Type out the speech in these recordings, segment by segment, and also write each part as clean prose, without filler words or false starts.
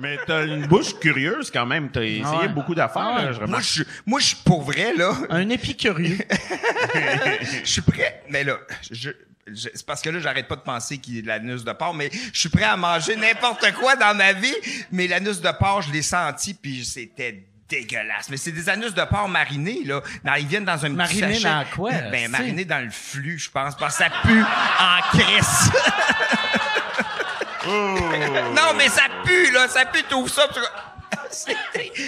Mais t'as une bouche curieuse quand même. T'as essayé beaucoup d'affaires, là, je remarque. Moi, je suis pour vrai, là. Un épicurieux. Je suis prêt. Mais là, c'est parce que là, j'arrête pas de penser qu'il y a de l'anus de porc, mais je suis prêt à manger n'importe quoi dans ma vie. Mais l'anus de porc, je l'ai senti, puis c'était dégueulasse. Mais c'est des anus de porc marinés, là. Ils viennent dans un petit Marinés sachet. dans quoi? Marinés dans le flux, je pense, parce que ça pue en crisse. Non, mais ça pue, là. Ça pue tout ça.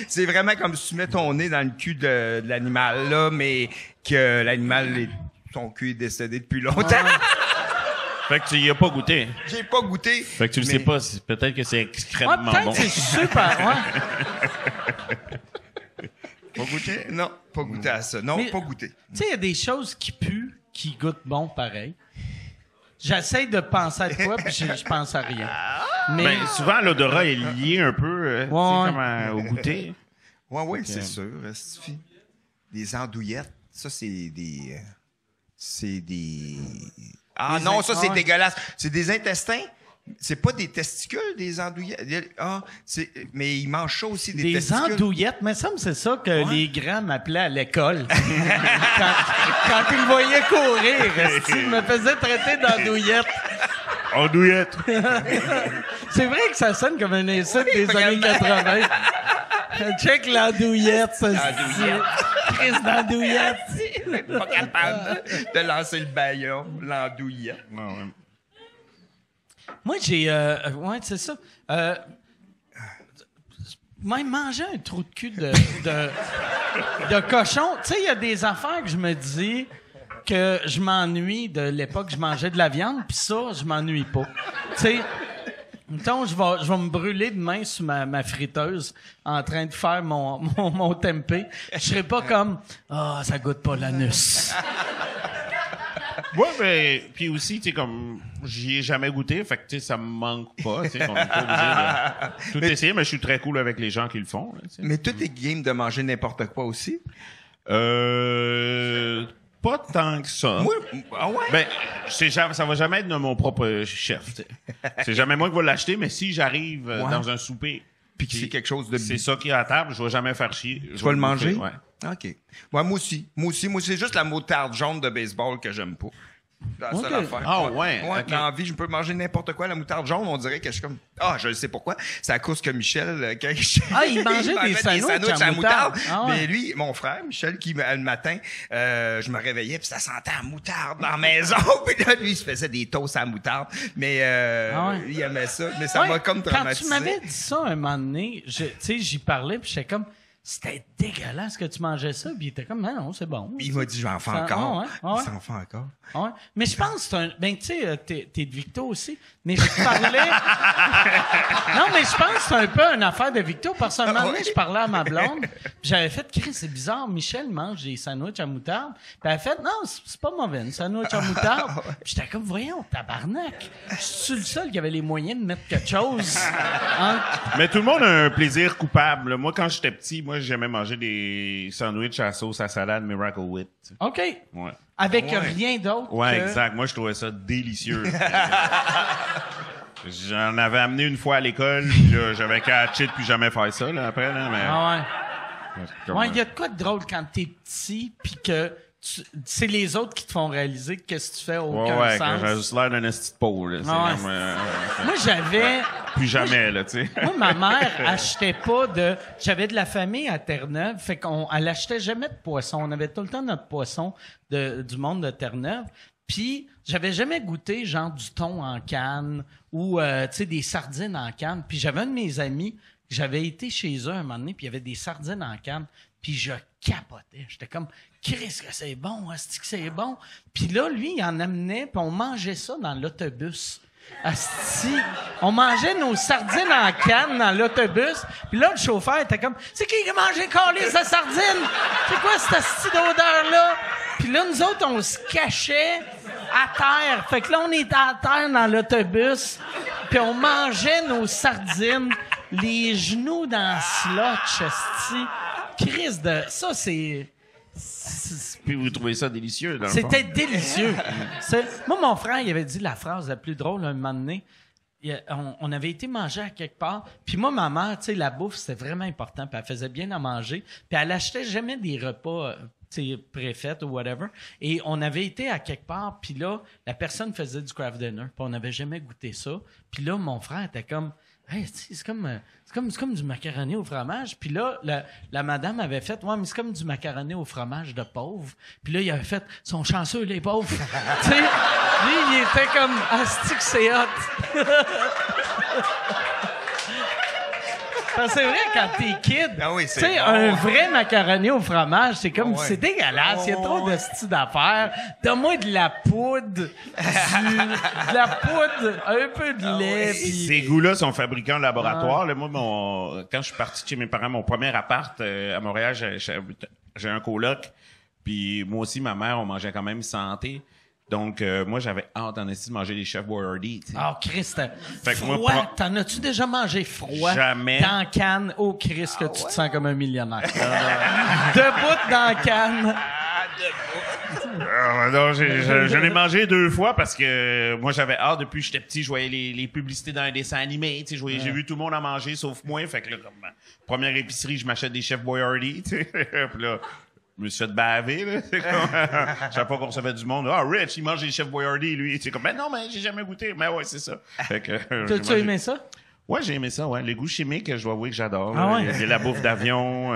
C'est vraiment comme si tu mets ton nez dans le cul de l'animal, là, mais que l'animal, son cul est décédé depuis longtemps. Fait que tu y as pas goûté. J'ai pas goûté. Fait que tu le sais pas. Peut-être que c'est extrêmement peut-être bon. c'est super, Pas goûté? Non, pas goûté à ça. Non, mais, pas goûté. Tu sais, il y a des choses qui puent, qui goûtent bon pareil. J'essaie de penser à quoi, puis je pense à rien. Mais Ben, souvent, l'odorat est lié un peu au goûter. Oui, c'est sûr. Des andouillettes, ça, c'est des... Ah non, ça, c'est dégueulasse. C'est des intestins. C'est pas des testicules, des andouillettes. Mais ils mangent ça aussi, des testicules. Des andouillettes, mais ça, c'est ça que les grands m'appelaient à l'école. quand ils me voyaient courir, ils me faisaient traiter d'andouillette. Andouillette. C'est vrai que ça sonne comme un insulte des années 80. Check l'andouillette, ça. Chris d'andouillette. Pas capable de lancer le baillon, l'andouillette. Moi, j'ai... ouais, c'est ça. Même manger un trou de cul de cochon. Tu sais, il y a des affaires que je me dis que je m'ennuie de l'époque où je mangeais de la viande, puis ça, je m'ennuie pas. Tu sais, mettons, je vais me brûler demain sur ma friteuse en train de faire mon tempeh. Je serai pas comme « Ah, ça goûte pas l'anus ». Ouais, mais puis aussi, tu sais, comme j'y ai jamais goûté, fait que tu sais, ça me manque pas. Tu sais, on est pas obligé de tout essayer, mais je suis très cool avec les gens qui le font. Là, mais tout est game de manger n'importe quoi aussi. Pas tant que ça. Moi, ah ouais? Ben, ça va jamais être de mon propre chef. T'sais. C'est jamais moi qui vais l'acheter, mais si j'arrive dans un souper, puis que c'est quelque chose de... C'est ça qui est à table, je vais jamais faire chier. Tu vas le manger? Ouais. OK. Ouais, moi aussi, c'est juste la moutarde jaune de baseball que j'aime pas. C'est la seule affaire. Ah ouais. Okay. Dans la vie, je peux manger n'importe quoi. La moutarde jaune, on dirait que je suis comme... Ah, je sais pourquoi. C'est à cause que Michel... Quand il mangeait des sandwichs à moutarde. Ah, ouais. Mais lui, mon frère, Michel, qui le matin, je me réveillais, puis ça sentait à moutarde dans la maison. Puis là, lui, il se faisait des toasts à moutarde. Mais il aimait ça. Mais ça m'a comme traumatisé. Quand tu m'avais dit ça un moment donné, tu sais, j'y parlais, puis j'étais comme... C'était dégueulasse que tu mangeais ça, puis il était comme non, c'est bon. Il m'a dit je vais en faire encore. Il s'en fait encore. Ouais. Mais je pense que c'est un ben tu sais t'es de Victo aussi, mais je parlais non, mais je pense que c'est un peu une affaire de Victo parce qu'à un moment donné, je parlais à ma blonde, puis j'avais fait Chris, c'est bizarre, Michel mange des sandwichs à moutarde. Puis elle a fait non, c'est pas mauvais, un sandwich à moutarde. Puis j'étais comme voyons, tabarnak. Je suis le seul qui avait les moyens de mettre quelque chose. Mais tout le monde a un plaisir coupable. Là. Moi quand j'étais petit, moi j'aimais manger des sandwichs à sauce à salade Miracle Whip. T'sais. OK. Ouais. Avec rien d'autre. Ouais, exact. Moi, je trouvais ça délicieux. J'en avais amené une fois à l'école, puis là, j'avais qu'à acheter puis jamais faire ça, là, après, là, mais... Ah ouais. Ouais, il y a de quoi de drôle quand t'es petit, puis que c'est les autres qui te font réaliser que qu'est-ce que tu fais aucun ouais, sens. Quand j'ai juste l'air d'un esti de pauvre, là. Moi, j'avais... Plus jamais, là, tu sais. Moi, ma mère achetait pas de... J'avais de la famille à Terre-Neuve, fait elle achetait jamais de poisson. On avait tout le temps notre poisson du monde de Terre-Neuve. Puis, j'avais jamais goûté, genre, du thon en canne ou, tu sais, des sardines en canne. Puis, j'avais un de mes amis, j'avais été chez eux un moment donné, puis il y avait des sardines en canne. Puis, je capotais. J'étais comme... Chris, que c'est bon, asti que c'est bon. Puis là, lui, il en amenait, puis on mangeait ça dans l'autobus. Asti, on mangeait nos sardines en canne dans l'autobus. Puis là, le chauffeur était comme, c'est qui a mangé calice de sardines? C'est quoi cette asti d'odeur-là? Puis là, nous autres, on se cachait à terre. Fait que là, on était à terre dans l'autobus, puis on mangeait nos sardines, les genoux dans le slotch, asti. Chris de... Ça, c'est... Puis vous trouvez ça délicieux, dans le fond. C'était délicieux. Moi, mon frère, il avait dit la phrase la plus drôle un moment donné. on avait été manger à quelque part. Puis moi, ma mère, tu sais, la bouffe, c'était vraiment important. Puis elle faisait bien à manger. Puis elle achetait jamais des repas préfaits ou whatever. Et on avait été à quelque part. Puis là, la personne faisait du craft dinner. Puis on n'avait jamais goûté ça. Puis là, mon frère était comme... Hey, c'est comme du macaroni au fromage. Puis là, la madame avait fait, ouais, mais c'est comme du macaroni au fromage de pauvre. Puis là, il avait fait, sont chanceux, les pauvres. Tu sais, lui, il était comme, asti que c'est hot. Parce que c'est vrai, quand t'es kid, tu sais, un vrai macaroni au fromage, c'est comme, c'est dégueulasse. Il y a trop de style d'affaires. Donne-moi de la poudre, un peu de lait. Pis... Ces goûts-là sont fabriqués en laboratoire. Là, moi, quand je suis parti chez mes parents, mon premier appart à Montréal, j'ai un coloc. Puis moi aussi, ma mère, on mangeait quand même santé. Donc, moi, j'avais hâte en essayer de manger des Chef Boyardee. Oh, Christ. Fait que froid. moi, T'en as-tu déjà mangé froid? Jamais. Dans la canne. Oh, Christ, que tu te sens comme un millionnaire. Debout dans la canne. Non, je l'ai mangé 2 fois parce que moi, j'avais hâte. Depuis que j'étais petit, je voyais les publicités dans un dessin animé. J'ai vu tout le monde en manger, sauf moi. Fait que là, comme première épicerie, je m'achète des Chef Boyardee. Puis là... Je me suis fait baver, là. C'est comme, chaque fois qu'on recevait du monde, Rich, il mange des Chef Boyardee, lui. C'est comme, non, mais j'ai jamais goûté. Mais ouais, c'est ça. Fait que, T'as aimé ça? Ouais, j'ai aimé ça, ouais. Les goûts chimiques, je dois avouer que j'adore. Ah ouais? Il y a la bouffe d'avion.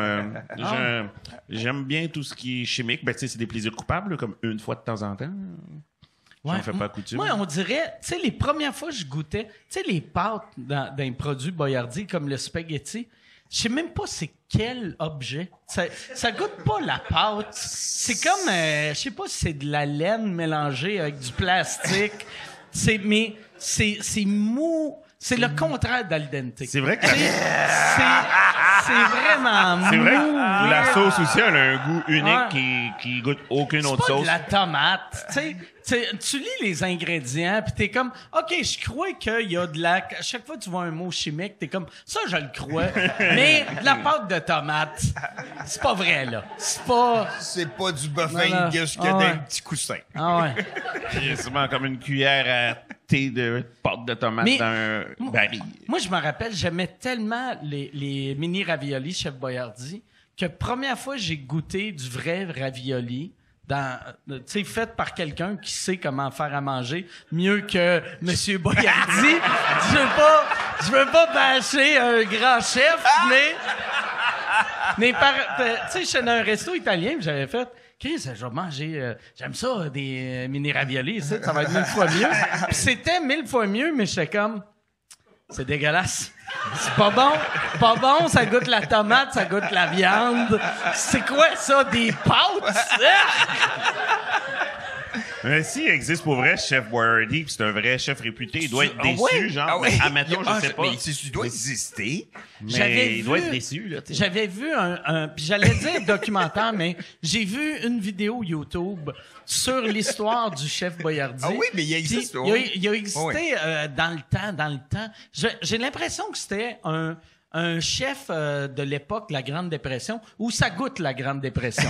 J'aime bien tout ce qui est chimique. Ben, tu sais, c'est des plaisirs coupables, là, comme une fois de temps en temps. J'en fais pas coutume. Moi, on dirait, tu sais, les premières fois que je goûtais, tu sais, les pâtes dans un produit Boyardee, comme le spaghetti, je sais même pas c'est quel objet. Ça goûte pas la pâte. C'est comme, je sais pas si c'est de la laine mélangée avec du plastique. Mais c'est mou. C'est le contraire d'al dente. C'est vrai que c'est vraiment mou. C'est vrai que la sauce aussi, elle a un goût unique qui goûte aucune autre sauce. C'est pas de la tomate. Tu lis les ingrédients, puis t'es comme, OK, je crois qu'il y a de la... À chaque fois que tu vois un mot chimique, t'es comme, ça, je le crois. Mais de la pâte de tomate, c'est pas vrai, là. C'est pas du buffet Angus qui a des petits coussins. Ah ouais. C'est souvent comme une cuillère à thé de pâte de tomate dans un baril. Moi, je me rappelle, j'aimais tellement les mini raviolis Chef Boyardee que première fois j'ai goûté du vrai ravioli, fait par quelqu'un qui sait comment faire à manger mieux que Monsieur Boyardee. Je veux pas bâcher un grand chef, mais tu sais, j'étais dans un resto italien, puis j'avais fait, Chris, je vais manger, j'aime ça, des mini raviolis, ça va être 1000 fois mieux. Puis c'était 1000 fois mieux, mais j'étais comme, c'est dégueulasse. C'est pas bon, ça goûte la tomate, ça goûte la viande. C'est quoi ça, des pâtes? Mais s'il existe pour vrai Chef Boyardee, puis c'est un vrai chef réputé, il doit être déçu, genre. Admettons, je sais pas. Mais il doit exister. Mais il doit être déçu, là. J'avais vu puis j'allais dire documentaire, mais j'ai vu une vidéo YouTube sur l'histoire du chef Boyardee. Ah oui, mais il existe. Il a existé dans le temps. J'ai l'impression que c'était un chef de l'époque de la Grande Dépression, où ça goûte la Grande Dépression.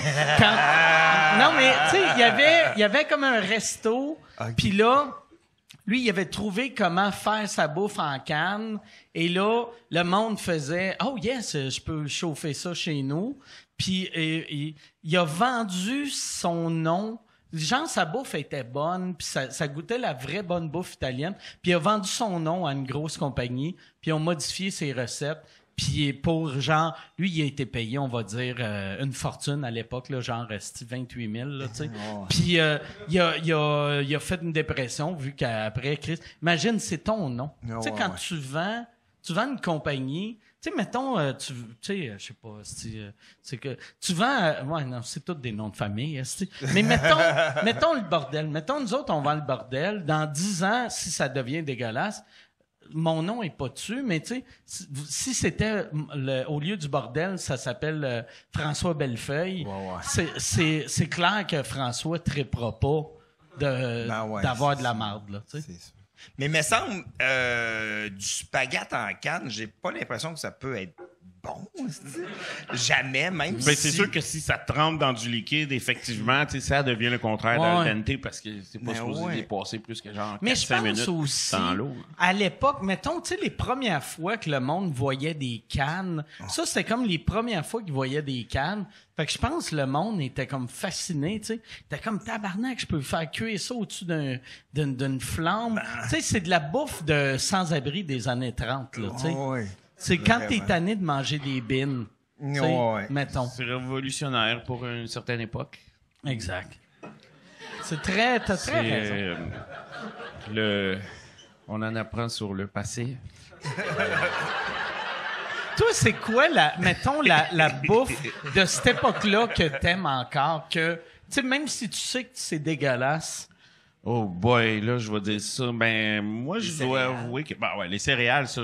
Non, mais tu sais, il y avait comme un resto, puis là, lui, il avait trouvé comment faire sa bouffe en canne, et là, le monde faisait « Oh yes, je peux chauffer ça chez nous », puis il a vendu son nom. Genre, sa bouffe était bonne, puis ça goûtait la vraie bonne bouffe italienne. Puis il a vendu son nom à une grosse compagnie, puis ils ont modifié ses recettes. Puis pour, genre, lui, il a été payé, on va dire, une fortune à l'époque, là, genre, 28 000, là, tu sais. Puis il a fait une dépression, vu qu'après, Chris... Imagine, c'est ton nom. Tu sais, quand tu vends une compagnie... Tu sais, mettons, tu sais, je sais pas, c'est que tu vends, ouais, non, c'est tous des noms de famille, mais mettons le bordel. Mettons, nous autres, on vend le bordel. Dans 10 ans, si ça devient dégueulasse, mon nom est pas dessus, mais tu sais, si c'était au lieu du bordel, ça s'appelle François Bellefeuille. C'est clair que François tripera pas d'avoir de la marde, là, tu sais. Mais me semble, du spaghette en canne, j'ai pas l'impression que ça peut être bon. Jamais, même Ben, si... c'est sûr que si ça trempe dans du liquide, effectivement, tu sais, ça devient le contraire d'al dente parce que c'est pas supposé dépasser plus que genre 4-5 minutes aussi, dans l'eau. à l'époque, mettons, tu sais, les premières fois que le monde voyait des cannes, ça, c'était comme les premières fois qu'ils voyaient des cannes. Fait que je pense que le monde était comme fasciné, tu sais. C'était comme tabarnak, je peux faire cuire ça au-dessus d'une flamme. Tu sais, c'est de la bouffe de sans-abri des années 30, là, tu sais. C'est quand t'es tanné de manger des bines, tu sais, mettons. C'est révolutionnaire pour une certaine époque. Exact. T'as très raison. On en apprend sur le passé. Toi, c'est quoi la bouffe de cette époque-là que t'aimes encore, que, tu sais, même si tu sais que c'est dégueulasse? Oh boy, là, je vais dire ça. Ben, moi, je dois avouer que, les céréales, ça,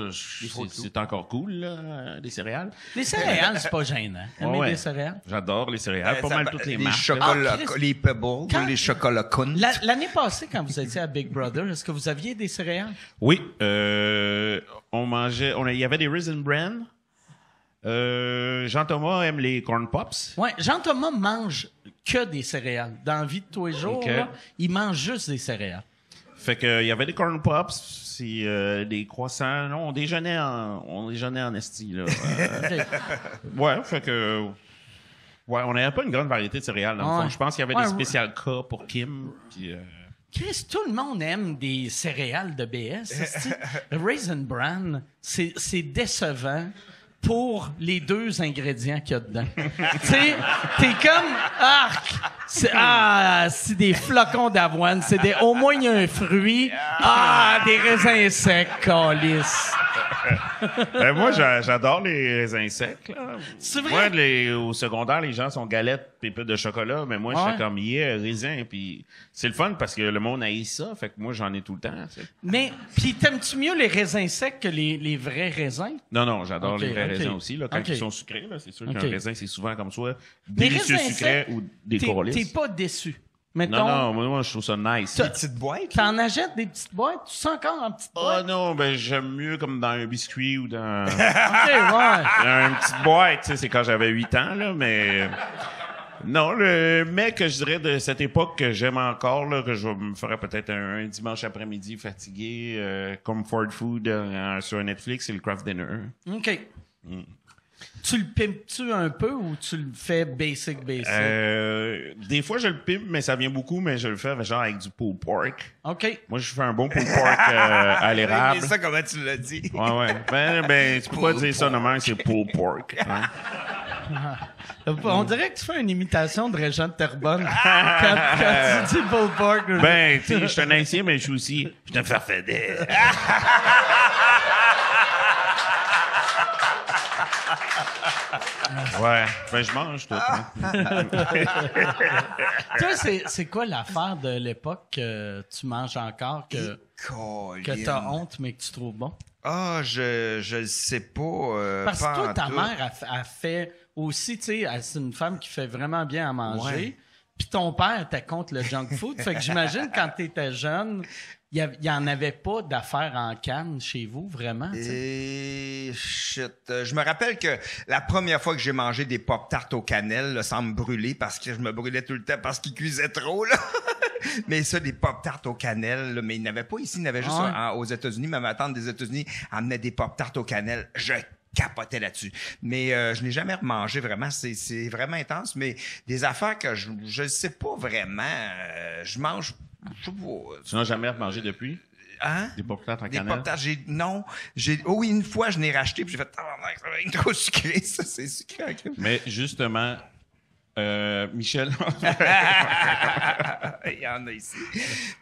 c'est encore cool, là, les céréales. Les céréales, c'est pas gênant. Aimer des céréales? J'adore les céréales, pas mal toutes les marques. Chocolats, les Pebbles ou les chocolats Kunt. L'année passée, quand vous étiez à Big Brother, est-ce que vous aviez des céréales? Oui, on mangeait, il y avait des Raisin Bran. Jean-Thomas aime les Corn Pops. Ouais, Jean-Thomas mange que des céréales. Dans la vie de tous les jours, là, il mange juste des céréales. Fait que il y avait des Corn Pops, des croissants. Non, on déjeunait en esti, là. Ouais, fait que... Ouais, on n'avait pas une grande variété de céréales, dans le fond. Je pense qu'il y avait des spécial cas pour Kim, puis... Chris, tout le monde aime des céréales de BS. Le Raisin Bran, c'est décevant pour les 2 ingrédients qu'il y a dedans. Tu sais, t'es comme arc. C'est des flocons d'avoine. Au moins il y a un fruit. Des raisins secs, câlisse. Moi, j'adore les raisins secs. Là. C'est vrai? Moi, au secondaire, les gens sont galettes, pépites de chocolat, mais moi, je suis comme raisin. Puis c'est le fun parce que le monde haït ça. Fait que moi, j'en ai tout le temps. T'sais. Mais puis t'aimes-tu mieux les raisins secs que les vrais raisins? Non, j'adore les vrais raisins aussi. Là, quand ils sont sucrés, là, c'est sûr qu'un raisin, c'est souvent comme soit des délicieux sucré ou des colis. T'es pas déçu. Mettons, non, moi, je trouve ça nice. Des petites boîtes? T'en achètes des petites boîtes? Tu sens encore en petite boîte? Ah non, ben j'aime mieux comme dans un biscuit ou dans... OK, ouais. Une petite boîte, tu sais, c'est quand j'avais 8 ans, là, mais... Non, le mec que je dirais de cette époque que j'aime encore, là, que je me ferais peut-être un dimanche après-midi fatigué, comfort food sur Netflix, c'est le Kraft Dinner. OK. Tu le pimpes-tu un peu ou tu le fais basic? Des fois, je le pimpe, mais ça vient beaucoup, mais je le fais genre avec du pulled pork. OK. Moi, je fais un bon pulled pork à l'érable. C'est ça, comment tu l'as dit? Ouais. Ben, tu peux pas dire ça normalement, c'est pulled pork. Hein? On dirait que tu fais une imitation de Régent de Terrebonne quand tu dis pulled pork. Ben, tu sais, je suis un haïtien, mais je suis aussi... Je suis un farfadet. Ouais, ben je mange tout. Hein. Toi, c'est quoi l'affaire de l'époque que tu manges encore que t'as honte mais que tu trouves bon? Je le sais pas. Parce que pas toi, ta tout. mère a fait aussi, tu sais, c'est une femme qui fait vraiment bien à manger. Ouais. Puis ton père était contre le junk food. Fait que j'imagine quand t'étais jeune, il y en avait pas d'affaires en canne chez vous, vraiment? Et shit. Je me rappelle que la première fois que j'ai mangé des Pop-Tarts aux cannelles, là, sans me brûler, parce que je me brûlais tout le temps parce qu'ils cuisaient trop, là. Mais ça, des Pop-Tarts aux cannelles, là, mais il n'y en avait pas ici, il y en avait juste aux États-Unis. Mais ma tante des États-Unis amenait des Pop-Tarts aux cannelles. Je capotais là-dessus. Mais je n'ai jamais remangé vraiment. C'est vraiment intense. Mais des affaires que je sais pas vraiment. Je mange... Tu n'as jamais remangé depuis? Hein? Des Pop-Tarts en cannelle? Des Pop-Tarts, oui, une fois, je n'ai racheté, puis j'ai fait, ça va être trop sucré, ça, c'est sucré. Mais justement, Michel... Il y en a ici.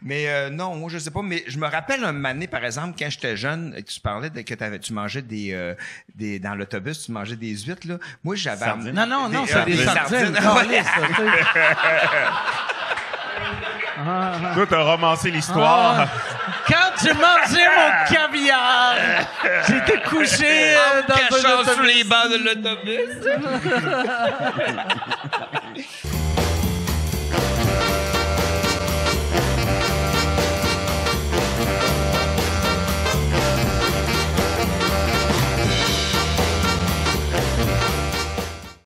Mais non, moi, je sais pas, mais je me rappelle un moment donné, par exemple, quand j'étais jeune, tu parlais que tu mangeais des dans l'autobus, tu mangeais des huîtres, là. Moi, j'avais... Non, c'est des sardines. Toi, t'as romancé l'histoire. Quand j'ai mangé mon caviar, j'étais couché dans un autobus. Sous les bancs de l'autobus.